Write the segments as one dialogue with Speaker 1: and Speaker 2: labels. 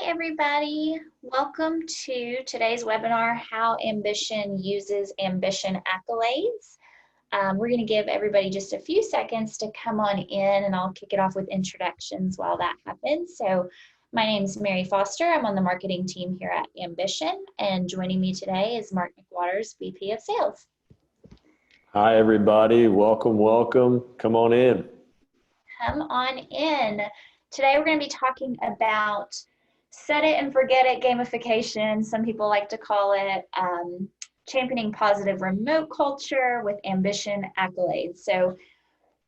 Speaker 1: everybody. Welcome to today's webinar, How Ambition Uses Ambition Accolades. We're going to give everybody just a few seconds to come on in, and I'll kick it off with introductions while that happens. So my name is Mary Foster. I'm on the marketing team here at Ambition, and joining me today is Mark McWaters, VP of Sales.
Speaker 2: Hi, everybody. Welcome, welcome. Come on in.
Speaker 1: Come on in. Today we're going to be talking about set it and forget it gamification. Some people like to call it championing positive remote culture with ambition accolades. So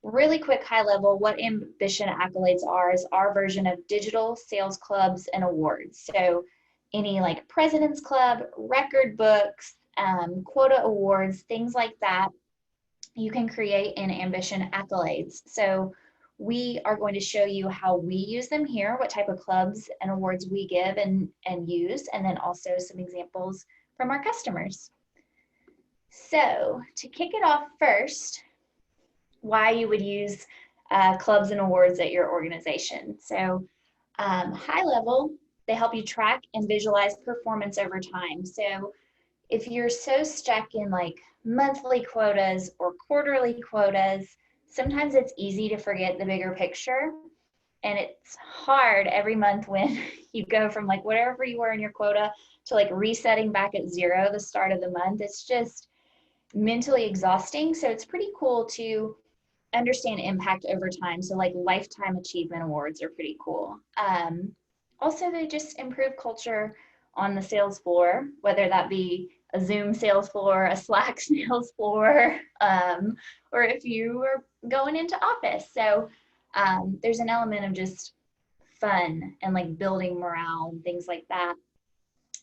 Speaker 1: really quick high level, what ambition accolades are is our version of digital sales clubs and awards. So any like President's Club, record books, Quota awards, things like that, you can create in ambition accolades. So we are going to show you how we use them here, what type of clubs and awards we give and use, and then also some examples from our customers. So to kick it off first, why you would use clubs and awards at your organization. So high level, they help you track and visualize performance over time. So if you're so stuck in like monthly quotas or quarterly quotas, sometimes it's easy to forget the bigger picture, and it's hard every month when you go from like whatever you were in your quota to like resetting back at zero the start of the month. It's just mentally exhausting. So it's pretty cool to understand impact over time. So like lifetime achievement awards are pretty cool. Also, they just improve culture on the sales floor, whether that be a Zoom sales floor, a Slack sales floor, or if you are going into office. So there's an element of just fun and like building morale and things like that.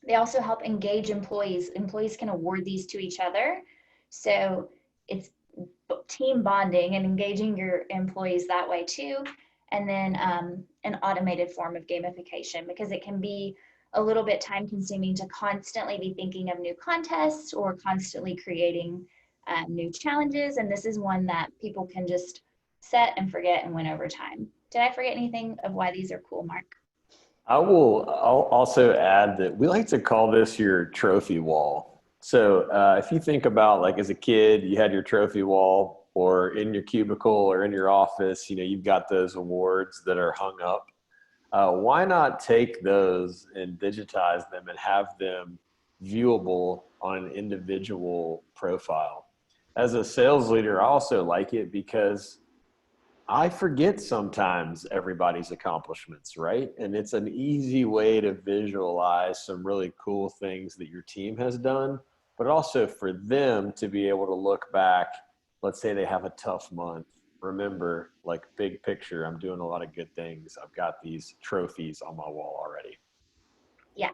Speaker 1: They also help engage employees. Employees can award these to each other. So it's team bonding and engaging your employees that way too. And then an automated form of gamification, because it can be a little bit time consuming to constantly be thinking of new contests or constantly creating new challenges. And this is one that people can just set and forget and win over time. Did I forget anything of why these are cool, Mark?
Speaker 2: I'll also add that we like to call this your trophy wall. So if you think about like as a kid, you had your trophy wall, or in your cubicle or in your office, you've got those awards that are hung up. Why not take those and digitize them and have them viewable on an individual profile? As a sales leader, I also like it because I forget sometimes everybody's accomplishments, right? And it's an easy way to visualize some really cool things that your team has done, but also for them to be able to look back. Let's say they have a tough month. Remember, like big picture, I'm doing a lot of good things. I've got these trophies on my wall already.
Speaker 1: Yeah.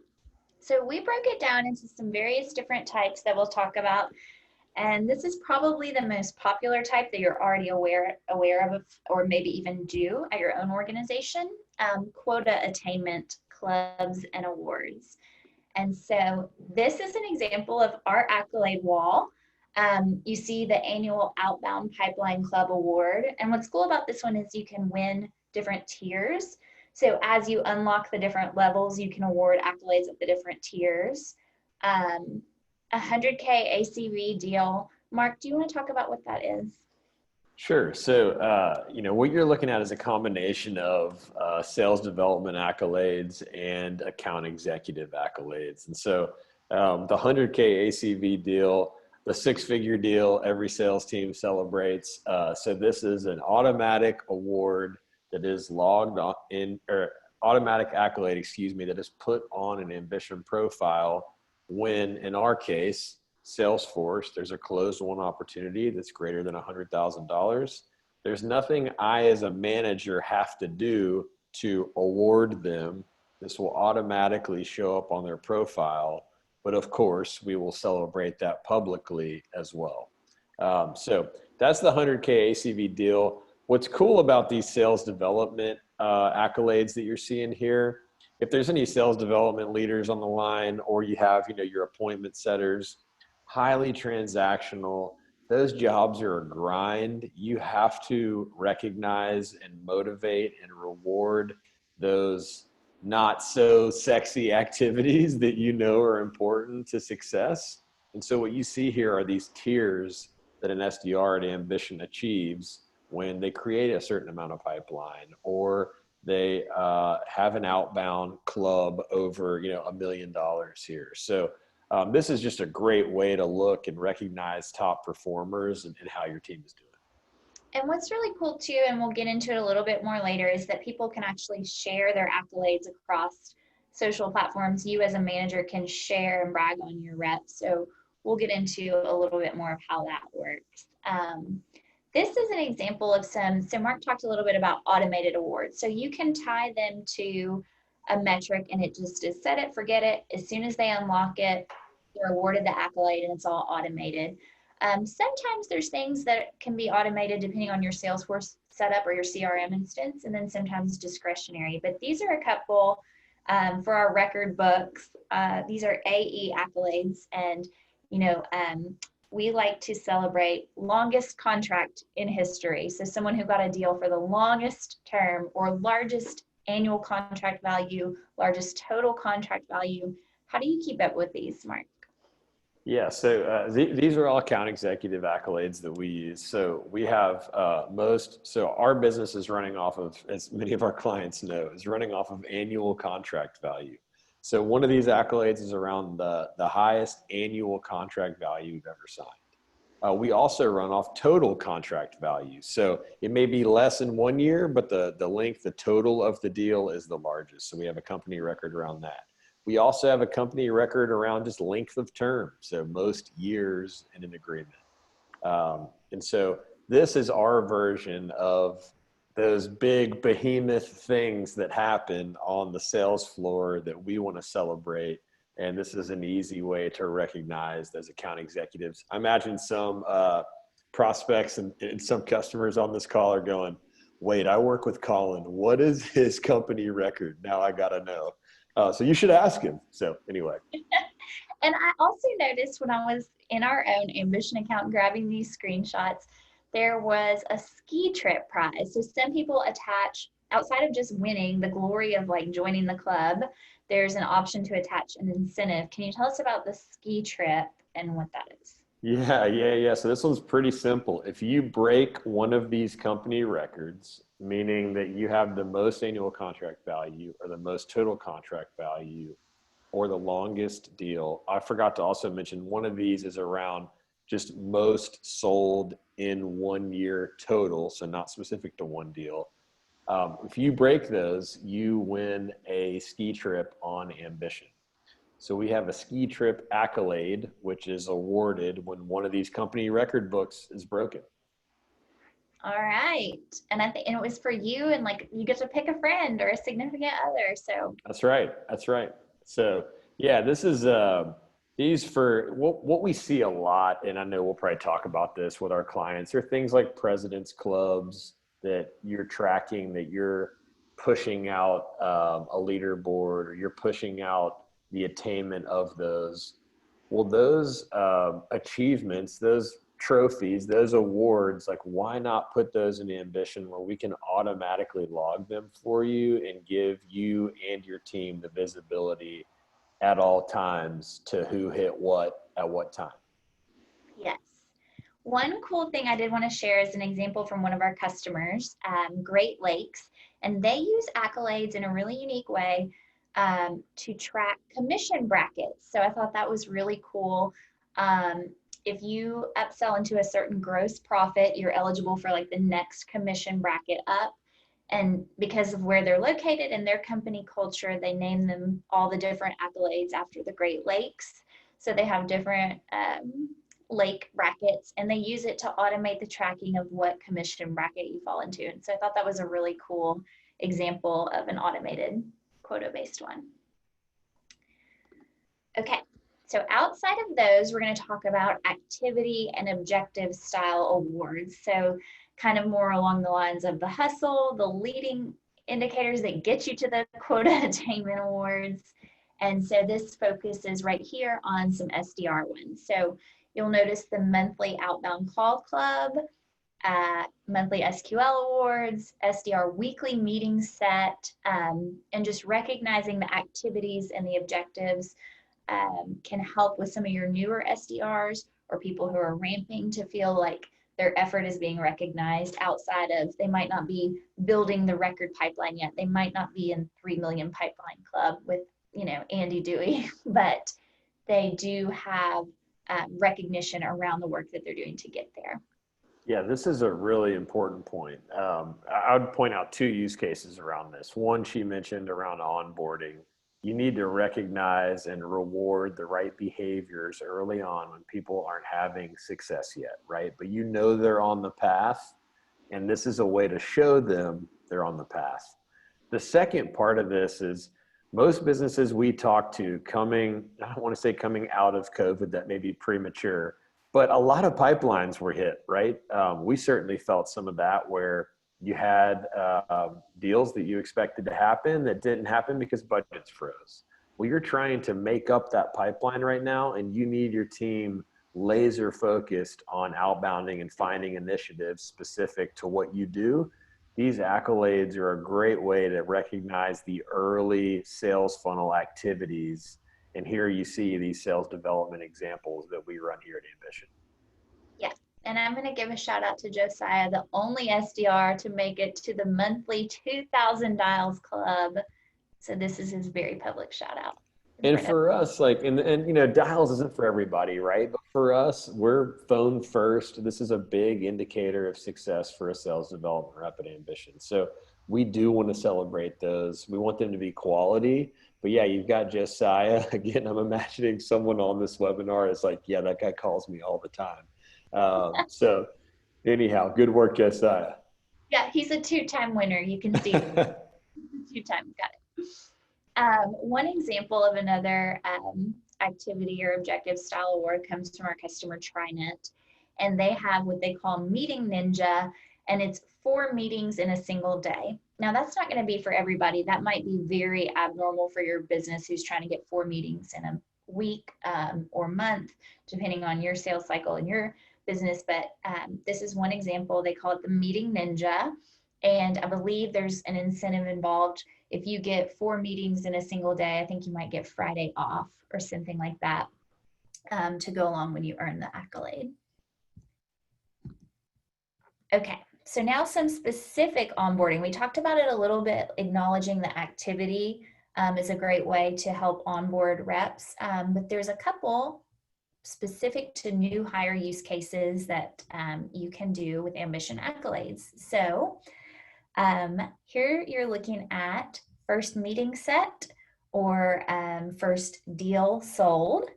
Speaker 1: So we broke it down into some various different types that we'll talk about. And this is probably the most popular type that you're already aware of, or maybe even do at your own organization, quota attainment clubs and awards. And so this is an example of our accolade wall. You see the annual Outbound Pipeline Club Award. And what's cool about this one is you can win different tiers. So as you unlock the different levels, you can award accolades at the different tiers. 100K ACV deal. Mark, do you want to talk about what that is?
Speaker 2: Sure. So, what you're looking at is a combination of sales development accolades and account executive accolades. And so the 100K ACV deal, the six-figure deal, every sales team celebrates. So this is an automatic award that is logged on in, or automatic accolade, that is put on an ambition profile when, in our case, Salesforce, there's a closed won opportunity that's greater than $100,000. There's nothing I as a manager have to do to award them. This will automatically show up on their profile. But of course, we will celebrate that publicly as well. So that's the 100K ACV deal. What's cool about these sales development accolades that you're seeing here, if there's any sales development leaders on the line, or you have, your appointment setters, highly transactional, those jobs are a grind. You have to recognize and motivate and reward those not so sexy activities that you know are important to success. And so what you see here are these tiers that an SDR at Ambition achieves when they create a certain amount of pipeline, or they have an outbound club over, $1 million here. So this is just a great way to look and recognize top performers and how your team is doing.
Speaker 1: And what's really cool too, and we'll get into it a little bit more later, is that people can actually share their accolades across social platforms. You as a manager can share and brag on your reps. So we'll get into a little bit more of how that works. This is an example of so Mark talked a little bit about automated awards. So you can tie them to a metric, and it just is set it, forget it. As soon as they unlock it, they're awarded the accolade, and it's all automated. Sometimes there's things that can be automated depending on your Salesforce setup or your CRM instance, and then sometimes discretionary. But these are a couple for our record books. These are AE accolades, and we like to celebrate longest contract in history. So someone who got a deal for the longest term, or largest annual contract value, largest total contract value. How do you keep up with these, Mark?
Speaker 2: Yeah, so these are all account executive accolades that we use. So we have so our business is running off of, as many of our clients know, is running off of annual contract value. So one of these accolades is around the highest annual contract value you've ever signed. We also run off total contract value. So it may be less in 1 year, but the length, the total of the deal is the largest. So we have a company record around that. We also have a company record around just length of term, so most years in an agreement. And so this is our version of those big behemoth things that happen on the sales floor that we want to celebrate. And this is an easy way to recognize those account executives. I imagine some prospects and some customers on this call are going, wait, I work with Colin. What is his company record? Now I got to know. So you should ask him. So anyway.
Speaker 1: And I also noticed when I was in our own Ambition account grabbing these screenshots, there was a ski trip prize. So some people attach, outside of just winning the glory of like joining the club, there's an option to attach an incentive. Can you tell us about the ski trip and what that is?
Speaker 2: Yeah. So this one's pretty simple. If you break one of these company records, meaning that you have the most annual contract value or the most total contract value or the longest deal, I forgot to also mention one of these is around just most sold in 1 year total, so not specific to one deal. If you break those, you win a ski trip on Ambition. So we have a ski trip accolade, which is awarded when one of these company record books is broken.
Speaker 1: All right. And I think it was for you, and like you get to pick a friend or a significant other. So
Speaker 2: That's right. So yeah, this is these for what we see a lot, and I know we'll probably talk about this with our clients, are things like president's clubs that you're tracking, that you're pushing out a leaderboard, or you're pushing out the attainment of those. Well, those achievements, those trophies, those awards, like why not put those in Ambition where we can automatically log them for you and give you and your team the visibility at all times to who hit what at what time.
Speaker 1: yes. One cool thing I did want to share is an example from one of our customers, Great Lakes, and they use accolades in a really unique way to track commission brackets. So I thought that was really cool. If you upsell into a certain gross profit, you're eligible for like the next commission bracket up. And because of where they're located and their company culture, they name them all the different accolades after the Great Lakes. So they have different lake brackets, and they use it to automate the tracking of what commission bracket you fall into. And so I thought that was a really cool example of an automated quota-based one. Okay, so outside of those, we're going to talk about activity and objective style awards. So kind of more along the lines of the hustle, the leading indicators that get you to the quota attainment awards. And so this focuses right here on some SDR ones. So you'll notice the monthly outbound call club, monthly SQL awards, SDR weekly meetings set, and just recognizing the activities and the objectives can help with some of your newer SDRs or people who are ramping to feel like their effort is being recognized outside of, they might not be building the record pipeline yet. They might not be in 3 million pipeline club with, Andy Dewey, but they do have recognition around the work that they're doing to get there.
Speaker 2: Yeah, this is a really important point. I would point out two use cases around this. One, she mentioned around onboarding. You need to recognize and reward the right behaviors early on when people aren't having success yet, right? But they're on the path, and this is a way to show them they're on the path. The second part of this is most businesses we talk to I don't want to say coming out of COVID, that may be premature, but a lot of pipelines were hit, right? We certainly felt some of that where you had deals that you expected to happen that didn't happen because budgets froze. Well, you're trying to make up that pipeline right now, and you need your team laser focused on outbounding and finding initiatives specific to what you do. These accolades are a great way to recognize the early sales funnel activities. And here you see these sales development examples that we run here at Ambition.
Speaker 1: Yes, and I'm going to give a shout out to Josiah, the only SDR to make it to the monthly 2,000 dials club. So this is his very public shout out.
Speaker 2: And for us, dials isn't for everybody, right? But for us, we're phone first. This is a big indicator of success for a sales development rep at Ambition. So we do want to celebrate those. We want them to be quality. But yeah, you've got Josiah. Again, I'm imagining someone on this webinar is like, yeah, that guy calls me all the time. So anyhow, good work, Josiah.
Speaker 1: Yeah, he's a 2-time winner. You can see 2-time, got it. One example of another activity or objective style award comes from our customer TriNet, and they have what they call Meeting Ninja, and it's 4 meetings in a single day. Now that's not going to be for everybody. That might be very abnormal for your business who's trying to get 4 meetings in a week or month, depending on your sales cycle and your business. But this is one example. They call it the Meeting Ninja, and I believe there's an incentive involved. If you get 4 meetings in a single day, I think you might get Friday off or something like that to go along when you earn the accolade. Okay, so now some specific onboarding. We talked about it a little bit. Acknowledging the activity is a great way to help onboard reps, but there's a couple specific to new hire use cases that you can do with Ambition accolades. So here you're looking at first meeting set or first deal sold.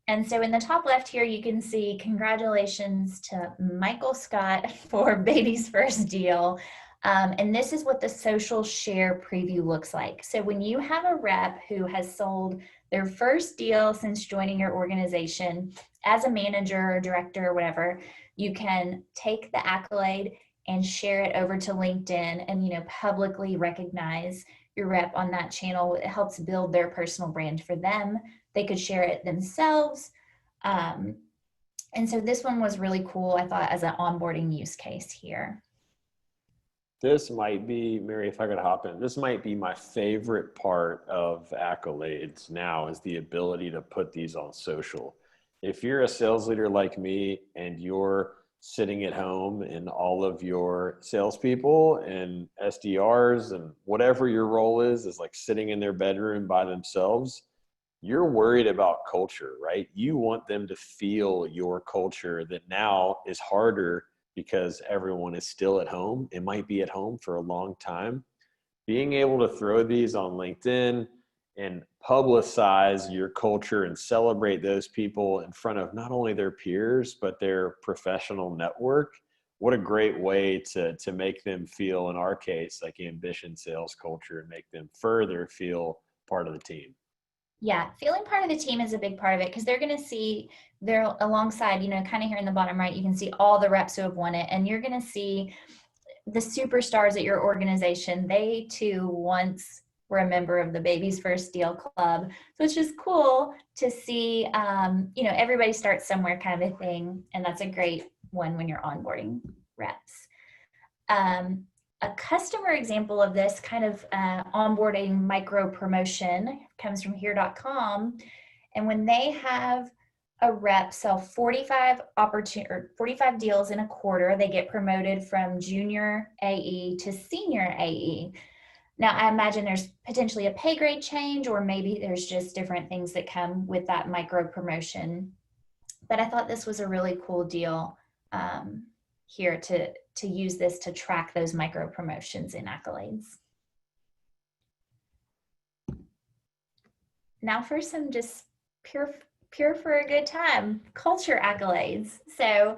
Speaker 1: And so in the top left here, you can see congratulations to Michael Scott for baby's first deal. And this is what the social share preview looks like. So when you have a rep who has sold their first deal since joining your organization as a manager or director or whatever, you can take the accolade and share it over to LinkedIn and, publicly recognize your rep on that channel. It helps build their personal brand for them. They could share it themselves. And so this one was really cool, I thought, as an onboarding use case here.
Speaker 2: This might be, Mary, if I could hop in, this might be my favorite part of accolades now is the ability to put these on social. If you're a sales leader like me and you're sitting at home and all of your salespeople and SDRs and whatever your role is like sitting in their bedroom by themselves, you're worried about culture, right? You want them to feel your culture that now is harder because everyone is still at home. It might be at home for a long time. Being able to throw these on LinkedIn and publicize your culture and celebrate those people in front of not only their peers, but their professional network. What a great way to make them feel, in our case, like Ambition sales culture, and make them further feel part of the team.
Speaker 1: Yeah, feeling part of the team is a big part of it because they're going to see, they're alongside, kind of here in the bottom right, you can see all the reps who have won it, and you're going to see the superstars at your organization. They too once were a member of the Baby's First Deal Club. So it's just cool to see, everybody starts somewhere kind of a thing. And that's a great one when you're onboarding. reps. A customer example of this kind of onboarding micro promotion comes from here.com. And when they have a rep sell 45 deals in a quarter, they get promoted from junior AE to senior AE. Now, I imagine there's potentially a pay grade change, or maybe there's just different things that come with that micro promotion. But I thought this was a really cool deal here to use this to track those micro promotions in accolades. Now for some just pure for a good time, culture accolades. So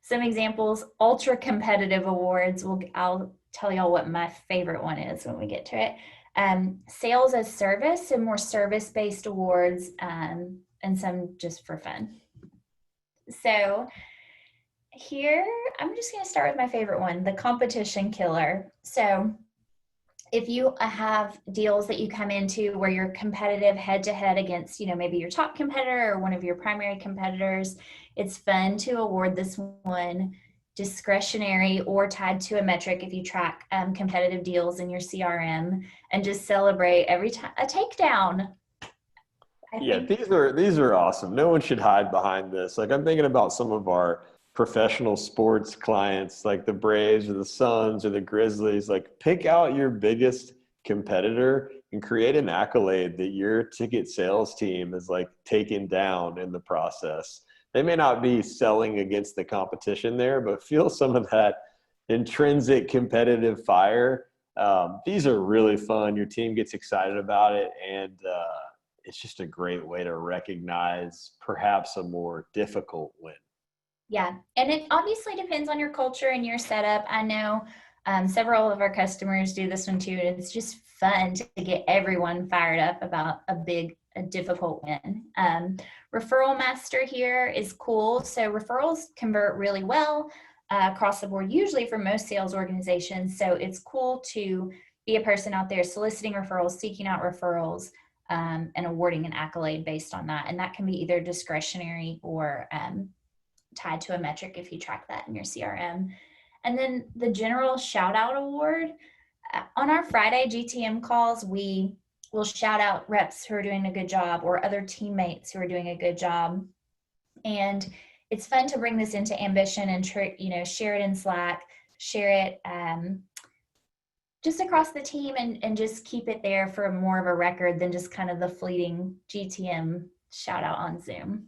Speaker 1: some examples, ultra competitive awards. I'll tell y'all what my favorite one is when we get to it. Sales as service, and more service-based awards, and some just for fun. So here, I'm just going to start with my favorite one, the competition killer. So if you have deals that you come into where you're competitive head to head against, maybe your top competitor or one of your primary competitors, it's fun to award this one discretionary or tied to a metric if you track competitive deals in your CRM, and just celebrate every time a takedown.
Speaker 2: These are awesome. No one should hide behind this. Like, I'm thinking about some of our professional sports clients, like the Braves or the Suns or the Grizzlies. Like, pick out your biggest competitor and create an accolade that your ticket sales team is like taken down in the process. They may not be selling against the competition there, but feel some of that intrinsic competitive fire. These are really fun. Your team gets excited about it, and it's just a great way to recognize perhaps a more difficult win.
Speaker 1: Yeah, and it obviously depends on your culture and your setup. I know several of our customers do this one too, and it's just fun to get everyone fired up about a difficult win. Referral master here is cool. So referrals convert really well across the board, usually for most sales organizations. So it's cool to be a person out there soliciting referrals, seeking out referrals, and awarding an accolade based on that. And that can be either discretionary or tied to a metric if you track that in your CRM. And then the general shout out award. On our Friday GTM calls, we will shout out reps who are doing a good job or other teammates who are doing a good job. And it's fun to bring this into Ambition and share it in Slack, share it just across the team, and just keep it there for more of a record than just kind of the fleeting GTM shout out on Zoom.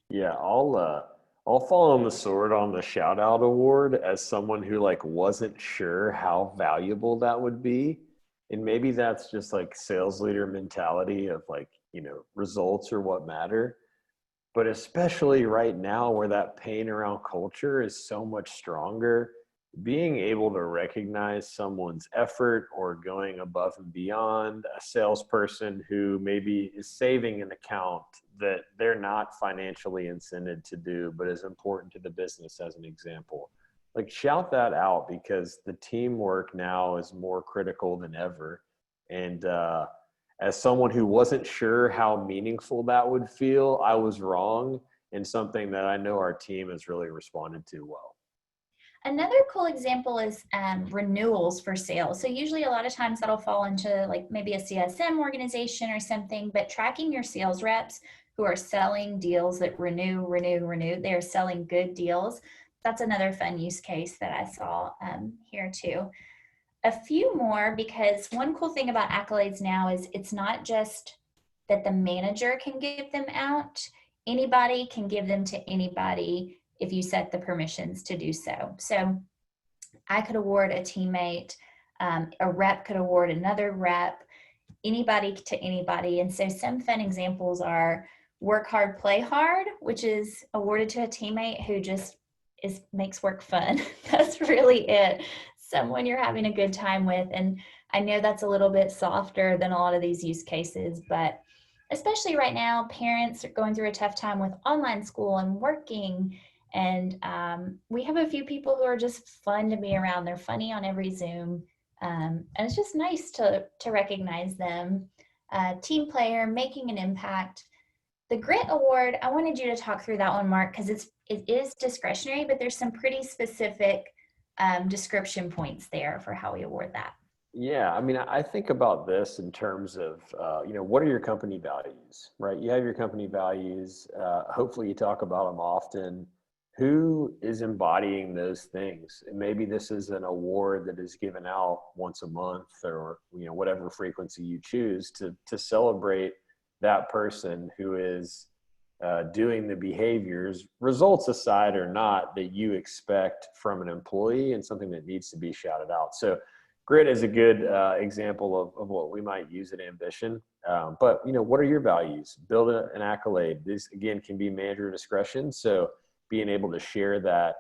Speaker 2: Yeah, I'll fall on the sword on the shout out award as someone who wasn't sure how valuable that would be. And maybe that's just sales leader mentality of results are what matter. But especially right now where that pain around culture is so much stronger, being able to recognize someone's effort or going above and beyond, a salesperson who maybe is saving an account that they're not financially incented to do, but is important to the business as an example. Shout that out, because the teamwork now is more critical than ever. And as someone who wasn't sure how meaningful that would feel, I was wrong, and something that I know our team has really responded to well.
Speaker 1: Another cool example is renewals for sales. So usually a lot of times that'll fall into maybe a CSM organization or something, but tracking your sales reps who are selling deals that renew, they're selling good deals. That's another fun use case that I saw here too. A few more, because one cool thing about accolades now is it's not just that the manager can give them out. Anybody can give them to anybody if you set the permissions to do so. So I could award a teammate, a rep could award another rep, anybody to anybody. And so some fun examples are work hard, play hard, which is awarded to a teammate who just makes work fun. That's really it. Someone you're having a good time with. And I know that's a little bit softer than a lot of these use cases, but especially right now, parents are going through a tough time with online school and working. And we have a few people who are just fun to be around. They're funny on every Zoom. And it's just nice to recognize them. Team player, making an impact. the Grit Award, I wanted you to talk through that one, Mark, because it is discretionary, but there's some pretty specific description points there for how we award that.
Speaker 2: Yeah, I mean, I think about this in terms of, what are your company values, right? You have your company values. Hopefully, you talk about them often. Who is embodying those things? And maybe this is an award that is given out once a month, or whatever frequency you choose to celebrate that person who is doing the behaviors, results aside or not, that you expect from an employee, and something that needs to be shouted out. So grit is a good example of what we might use at Ambition. But what are your values? Build an accolade. This again can be manager discretion. So being able to share that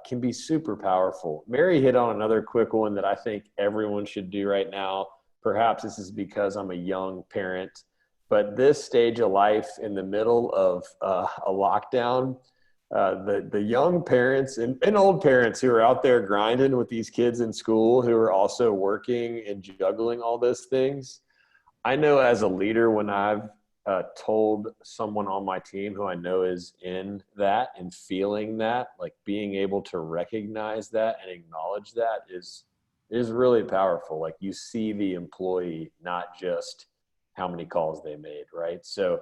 Speaker 2: can be super powerful. Mary hit on another quick one that I think everyone should do right now. Perhaps this is because I'm a young parent, but this stage of life in the middle of a lockdown, the young parents and old parents who are out there grinding with these kids in school, who are also working and juggling all those things. I know as a leader, when I've told someone on my team who I know is in that and feeling that, like being able to recognize that and acknowledge that is really powerful. Like you see the employee, not just how many calls they made, right? So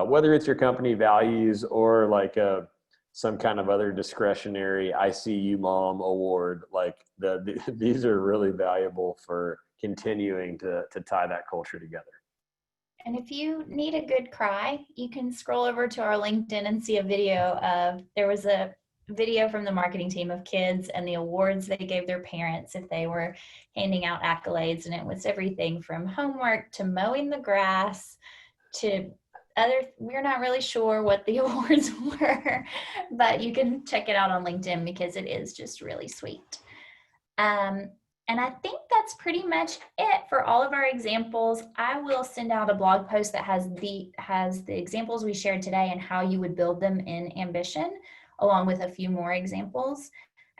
Speaker 2: whether it's your company values or like some kind of other discretionary I see you mom award, like these are really valuable for continuing to tie that culture together.
Speaker 1: And if you need a good cry, you can scroll over to our LinkedIn and see a video there was a video from the marketing team of kids and the awards they gave their parents if they were handing out accolades. And it was everything from homework to mowing the grass to we're not really sure what the awards were, but you can check it out on LinkedIn because it is just really sweet. And I think that's pretty much it for all of our examples. I will send out a blog post that has the examples we shared today and how you would build them in Ambition, along with a few more examples.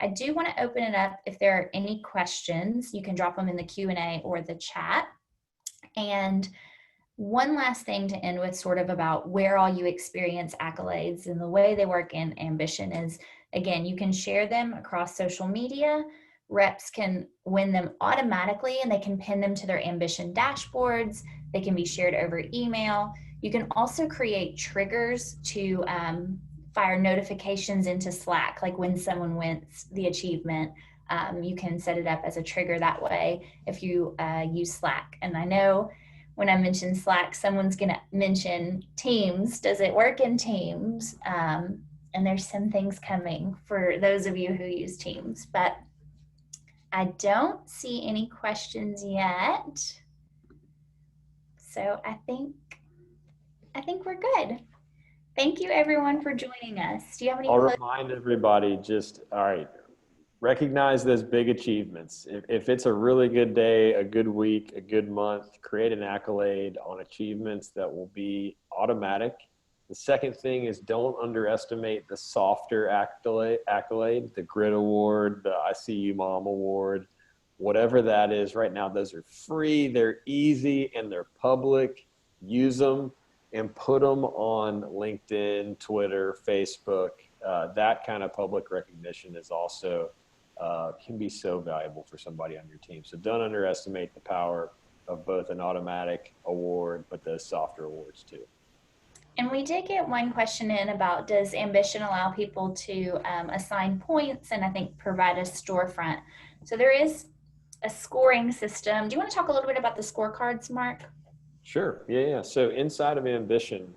Speaker 1: I do want to open it up. If there are any questions, you can drop them in the Q&A or the chat. And one last thing to end with, sort of about where all you experience accolades and the way they work in Ambition is, again, you can share them across social media. Reps can win them automatically and they can pin them to their Ambition dashboards. They can be shared over email. You can also create triggers to fire notifications into Slack, like when someone wins the achievement. You can set it up as a trigger that way if you use Slack. And I know when I mention Slack, someone's going to mention Teams. Does it work in Teams? And there's some things coming for those of you who use Teams, but I don't see any questions yet. So I think we're good. Thank you everyone for joining us. Do you have any?
Speaker 2: I'll remind everybody all right, recognize those big achievements. If it's a really good day, a good week, a good month, create an accolade on achievements that will be automatic. The second thing is, don't underestimate the softer accolade, the Grit Award, the I See You Mom Award, whatever that is. Right now, those are free, they're easy, and they're public. Use them and put them on LinkedIn, Twitter, Facebook. That kind of public recognition is also can be so valuable for somebody on your team. So don't underestimate the power of both an automatic award, but those softer awards too.
Speaker 1: And we did get one question in about, does Ambition allow people to assign points and I think provide a storefront? So there is a scoring system. Do you want to talk a little bit about the scorecards, Mark?
Speaker 2: Sure. Yeah. So inside of Ambition,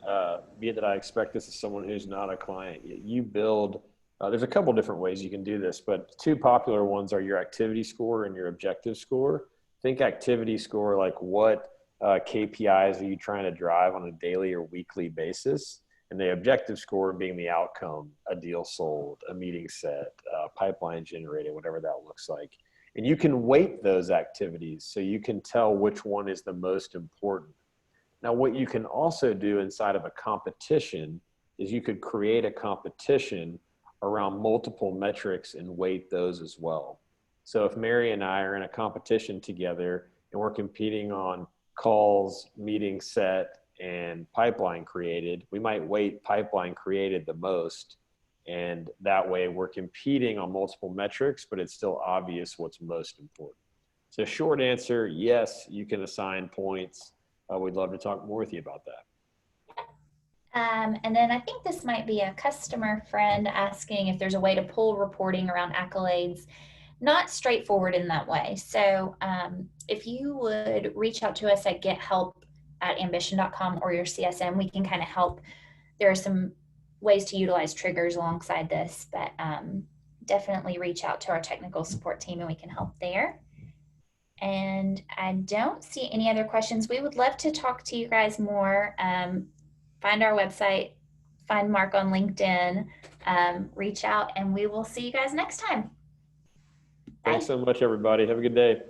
Speaker 2: be it that I expect this as someone who's not a client, you build, there's a couple different ways you can do this, but two popular ones are your activity score and your objective score. Think activity score, like what KPIs are you trying to drive on a daily or weekly basis? And the objective score being the outcome, a deal sold, a meeting set, pipeline generated, whatever that looks like. And you can weight those activities so you can tell which one is the most important. Now, what you can also do inside of a competition is you could create a competition around multiple metrics and weight those as well. So if Mary and I are in a competition together and we're competing on calls, meeting set, and pipeline created, we might weight pipeline created the most. And that way we're competing on multiple metrics, but it's still obvious what's most important. So short answer, yes, you can assign points. We'd love to talk more with you about that.
Speaker 1: And then I think this might be a customer friend asking if there's a way to pull reporting around accolades. Not straightforward in that way. So if you would reach out to us at gethelp@ambition.com or your CSM, we can kind of help. There are some ways to utilize triggers alongside this, but definitely reach out to our technical support team and we can help there. And I don't see any other questions. We would love to talk to you guys more. Find our website, find Mark on LinkedIn, reach out, and we will see you guys next time. Bye.
Speaker 2: Thanks so much, everybody. Have a good day.